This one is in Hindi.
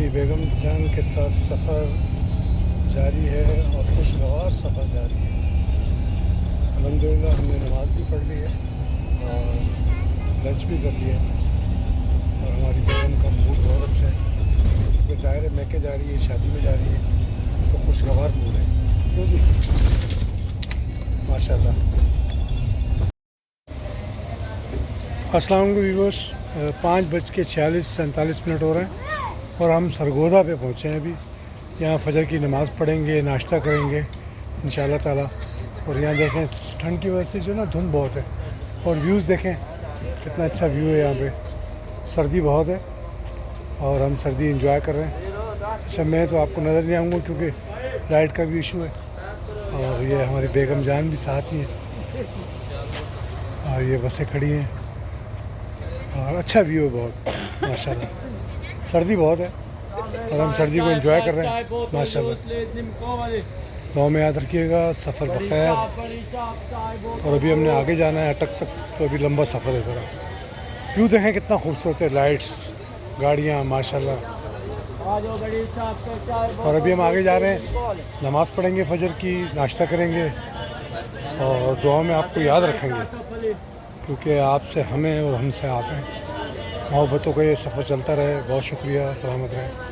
हमारी बेगम जान के साथ सफ़र जारी है और खुशगवार सफ़र जारी है। अल्हम्दुलिल्लाह हमने नमाज़ भी पढ़ ली है और लंच भी कर लिया और हमारी बेगम का मूड बहुत अच्छा है क्योंकि ज़ाहिर है मैके जा रही है, शादी में जा रही है, तो खुशगवार मूड है। क्यों जी, माशाल्लाह। अस्सलाम वालेकुम व्यूअर्स, 5:46 हो रहे हैं और हम सरगोदा पे पहुँचे हैं अभी। यहाँ फ़जर की नमाज़ पढ़ेंगे, नाश्ता करेंगे इंशाअल्लाह ताला। और यहाँ देखें ठंड की वजह से जो ना धुंध बहुत है और व्यूज़ देखें कितना अच्छा व्यू है। यहाँ पे सर्दी बहुत है और हम सर्दी एंजॉय कर रहे हैं। अच्छा, मैं तो आपको नज़र नहीं आऊँगा क्योंकि लाइट का भी इशू है और ये हमारी बेगम जान भी साथ ही है और ये बसें खड़ी हैं और अच्छा व्यू है बहुत माशाल्लाह। सर्दी बहुत है और हम सर्दी को एंजॉय कर रहे हैं माशाल्लाह। गाँव में याद रखिएगा, सफ़र बखैर। और अभी हमने आगे जाना है अटक तक, तो अभी लंबा सफ़र है ज़रा। व्यू देखें कितना खूबसूरत है, लाइट्स, गाड़ियाँ माशाल्लाह। और अभी हम आगे जा रहे हैं, नमाज़ पढ़ेंगे फ़जर की, नाश्ता करेंगे और दुआ में आपको याद रखेंगे क्योंकि आपसे हमें और हमसे आप हैं। मोहब्बतों का ये सफ़र चलता रहे। बहुत शुक्रिया, सलामत रहे।